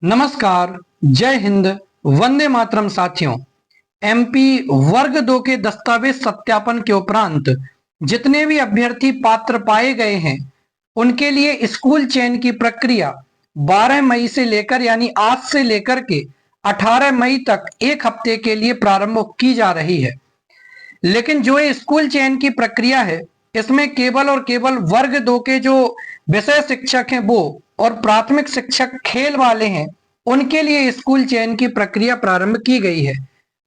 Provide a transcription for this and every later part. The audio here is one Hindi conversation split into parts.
नमस्कार, जय हिंद, वंदे मातरम साथियों। एमपी वर्ग 2 के दस्तावेज सत्यापन के उपरांत जितने भी अभ्यर्थी पात्र पाए गए हैं उनके लिए स्कूल चयन की प्रक्रिया 12 मई से लेकर यानी आज से लेकर के 18 मई तक एक हफ्ते के लिए प्रारंभ की जा रही है। लेकिन जो ये स्कूल चयन की प्रक्रिया है इसमें केवल और केवल वर्ग 2 के जो विषय शिक्षक हैं वो और प्राथमिक शिक्षक खेल वाले हैं उनके लिए स्कूल चयन की प्रक्रिया प्रारंभ की गई है।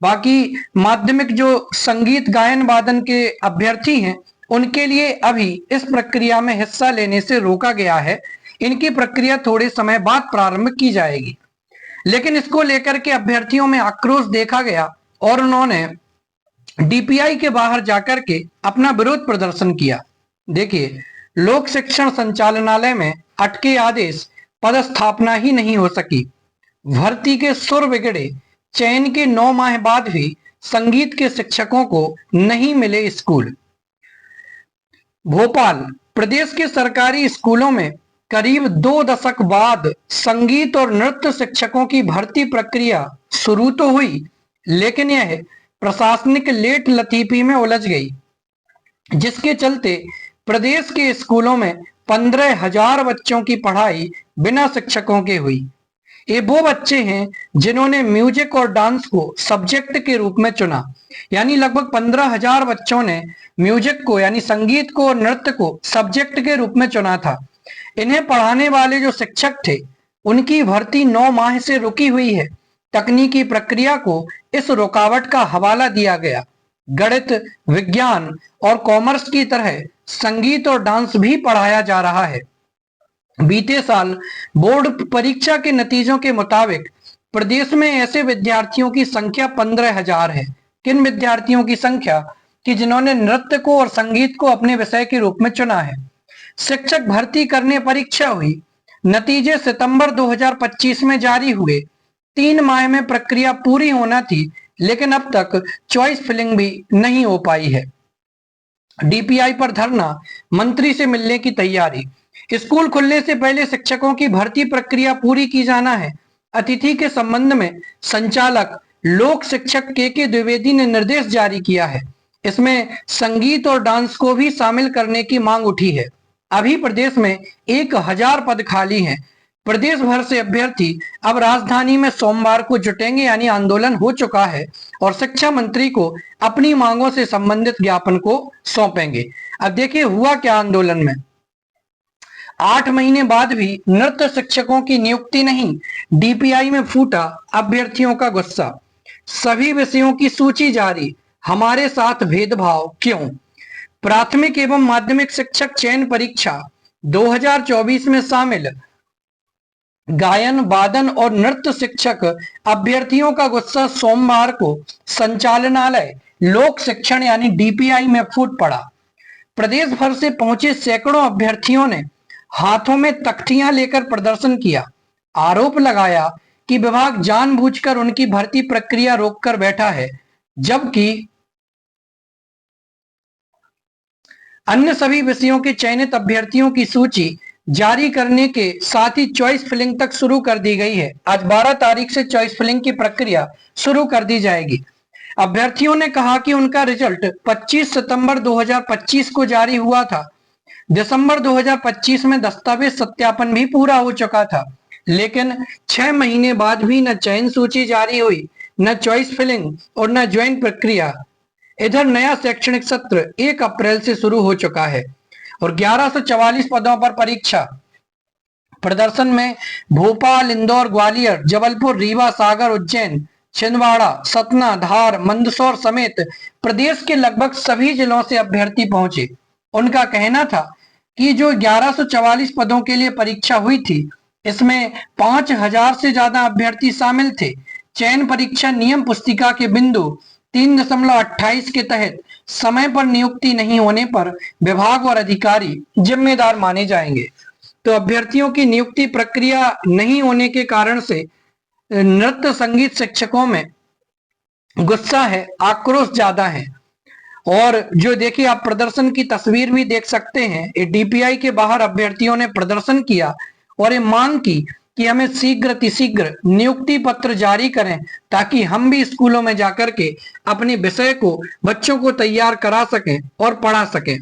बाकी माध्यमिक जो संगीत गायन वादन के अभ्यर्थी हैं उनके लिए अभी इस प्रक्रिया में हिस्सा लेने से रोका गया है। इनकी प्रक्रिया थोड़े समय बाद प्रारंभ की जाएगी। लेकिन इसको लेकर के अभ्यर्थियों में आक्रोश देखा गया और उन्होंने डीपीआई के बाहर जाकर के अपना विरोध प्रदर्शन किया। देखिए, लोक शिक्षण संचालनालय में अटके आदेश, पदस्थापना ही नहीं हो सकी, भर्ती के सुर बिगड़े, चयन के 9 माह बाद भी संगीत के शिक्षकों को नहीं मिले स्कूल। भोपाल, प्रदेश के सरकारी स्कूलों में करीब 2 दशक बाद संगीत और नृत्य शिक्षकों की भर्ती प्रक्रिया शुरू तो हुई, लेकिन यह प्रशासनिक लेट लतीफी में उलझ गई, जिसके चलते प्रदेश के स्कूलों में 15,000 बच्चों की पढ़ाई बिना शिक्षकों के हुई। ये वो बच्चे हैं जिन्होंने म्यूजिक और डांस को सब्जेक्ट के रूप में चुना, यानी लगभग 15,000 बच्चों ने म्यूजिक को यानी संगीत को और नृत्य को सब्जेक्ट के रूप में चुना था। इन्हें पढ़ाने वाले जो शिक्षक थे उनकी भर्ती 9 माह से रुकी हुई है। तकनीकी प्रक्रिया को इस रुकावट का हवाला दिया गया। गणित, विज्ञान और कॉमर्स की तरह संगीत और डांस भी पढ़ाया जा रहा है। बीते साल बोर्ड परीक्षा के नतीजों के मुताबिक प्रदेश में ऐसे विद्यार्थियों की संख्या 15,000 है। किन विद्यार्थियों की संख्या कि जिन्होंने नृत्य को और संगीत को अपने विषय के रूप में चुना है। शिक्षक भर्ती करने परीक्षा हुई, नतीजे सितंबर 2025 में जारी हुए। 3 माह में प्रक्रिया पूरी होना थी, लेकिन अब तक चॉइस फिलिंग भी नहीं हो पाई है। डीपीआई पर धरना, मंत्री से मिलने की तैयारी। स्कूल खुलने से पहले शिक्षकों की भर्ती प्रक्रिया पूरी की जाना है। अतिथि के संबंध में संचालक लोक शिक्षक के द्विवेदी ने निर्देश जारी किया है। इसमें संगीत और डांस को भी शामिल करने की मांग उठी है। अभी प्रदेश में 1,000 पद खाली हैं। प्रदेश भर से अभ्यर्थी अब राजधानी में सोमवार को जुटेंगे, यानी आंदोलन हो चुका है और शिक्षा मंत्री को अपनी मांगों से संबंधित ज्ञापन को सौंपेंगे। अब देखिए हुआ क्या आंदोलन में। 8 महीने बाद भी नृत्य शिक्षकों की नियुक्ति नहीं, डीपीआई में फूटा अभ्यर्थियों का गुस्सा। सभी विषयों की सूची जारी, हमारे साथ भेदभाव क्यों। प्राथमिक एवं माध्यमिक शिक्षक चयन परीक्षा 2024 में शामिल गायन, वादन और नृत्य शिक्षक अभ्यर्थियों का गुस्सा सोमवार को संचालनालय लोक शिक्षण यानी डीपीआई में फूट पड़ा। प्रदेश भर से पहुंचे सैकड़ों अभ्यर्थियों ने हाथों में तख्तियां लेकर प्रदर्शन किया। आरोप लगाया कि विभाग जानबूझकर उनकी भर्ती प्रक्रिया रोककर बैठा है, जबकि अन्य सभी विषयों के चयनित अभ्यर्थियों की सूची जारी करने के साथ ही चॉइस फिलिंग तक शुरू कर दी गई है। आज 12 तारीख से चॉइस फिलिंग की प्रक्रिया शुरू कर दी जाएगी। अभ्यर्थियों ने कहा कि उनका रिजल्ट 25 सितंबर 2025 को जारी हुआ था। दिसंबर 2025 में दस्तावेज सत्यापन भी पूरा हो चुका था, लेकिन 6 महीने बाद भी न चयन सूची जारी हुई, न चॉइस फिलिंग और न ज्वाइन प्रक्रिया। इधर नया शैक्षणिक सत्र 1 अप्रैल से शुरू हो चुका है और 1144 पदों पर परीक्षा। प्रदर्शन में भोपाल, इंदौर, ग्वालियर, जबलपुर, रीवा, सागर, उज्जैन, छिंदवाड़ा, सतना, धार, मंदसौर समेत प्रदेश के लगभग सभी जिलों से अभ्यर्थी पहुंचे। उनका कहना था कि जो 1144 पदों के लिए परीक्षा हुई थी इसमें 5,000 से ज्यादा अभ्यर्थी शामिल थे। चयन परीक्षा नियम पुस्तिका के बिंदु 3.28 के तहत समय पर नियुक्ति नहीं होने पर विभाग और अधिकारी जिम्मेदार माने जाएंगे। तो अभ्यर्थियों की नियुक्ति प्रक्रिया नहीं होने के कारण से नृत्य संगीत शिक्षकों में गुस्सा है, आक्रोश ज्यादा है। और जो देखिए आप प्रदर्शन की तस्वीर भी देख सकते हैं। डीपीआई के बाहर अभ्यर्थियों ने प्रदर्शन किया और ये मांग की कि हमें शीघ्र अतिशीघ्र नियुक्ति पत्र जारी करें ताकि हम भी स्कूलों में जाकर के अपने विषय को बच्चों को तैयार करा सकें और पढ़ा सकें।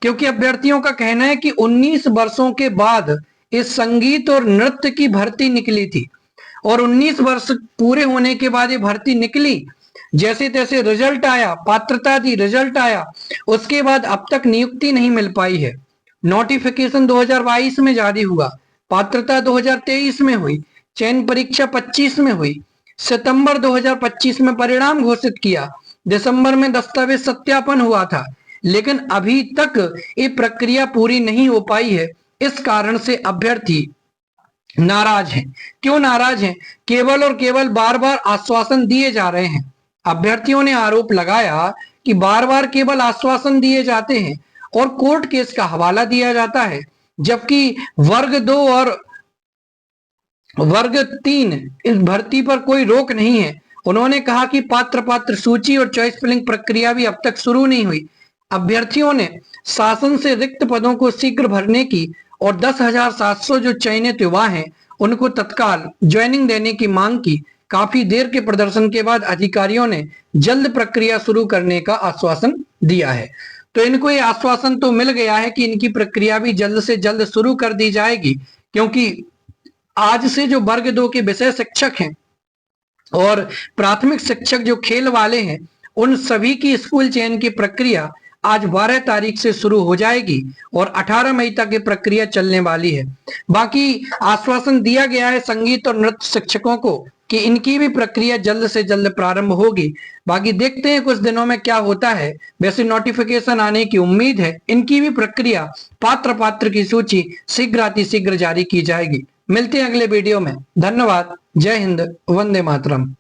क्योंकि अभ्यर्थियों का कहना है कि 19 वर्षों के बाद इस संगीत और नृत्य की भर्ती निकली थी और 19 वर्ष पूरे होने के बाद ये भर्ती निकली, जैसे तैसे रिजल्ट आया, पात्रता दी, रिजल्ट आया, उसके बाद अब तक नियुक्ति नहीं मिल पाई है। नोटिफिकेशन 2022 में जारी हुआ, पात्रता 2023 में हुई, चयन परीक्षा 25 में हुई, सितंबर 2025 में परिणाम घोषित किया, दिसंबर में दस्तावेज सत्यापन हुआ था, लेकिन अभी तक ये प्रक्रिया पूरी नहीं हो पाई है। इस कारण से अभ्यर्थी नाराज हैं। क्यों नाराज हैं? केवल और केवल बार बार आश्वासन दिए जा रहे हैं। अभ्यर्थियों ने आरोप लगाया कि बार बार केवल आश्वासन दिए जाते हैं और कोर्ट केस का हवाला दिया जाता है, जबकि वर्ग 2 और वर्ग 3 इस भर्ती पर कोई रोक नहीं है। उन्होंने कहा कि पात्र सूची और चॉइस फिलिंग प्रक्रिया भी अब तक शुरू नहीं हुई। अभ्यर्थियों ने शासन से रिक्त पदों को शीघ्र भरने की और 10,700 जो चयनित युवा हैं उनको तत्काल ज्वाइनिंग देने की मांग की। काफी देर के प्रदर्शन के बाद अधिकारियों ने जल्द प्रक्रिया शुरू करने का आश्वासन दिया है। तो इनको ये आश्वासन तो मिल गया है कि इनकी प्रक्रिया भी जल्द से जल्द शुरू कर दी जाएगी, क्योंकि आज से जो वर्ग 2 के विषय शिक्षक हैं और प्राथमिक शिक्षक जो खेल वाले हैं, उन सभी की स्कूल चयन की प्रक्रिया आज 12 तारीख से शुरू हो जाएगी और 18 मई तक ये प्रक्रिया चलने वाली है। बाकी आश्वासन दिया गया है संगीत और नृत्य शिक्षकों को कि इनकी भी प्रक्रिया जल्द से जल्द प्रारंभ होगी। बाकी देखते हैं कुछ दिनों में क्या होता है। वैसे नोटिफिकेशन आने की उम्मीद है। इनकी भी प्रक्रिया पात्र की सूची शीघ्र अतिशीघ्र जारी की जाएगी। मिलते हैं अगले वीडियो में। धन्यवाद। जय हिंद, वंदे मातरम।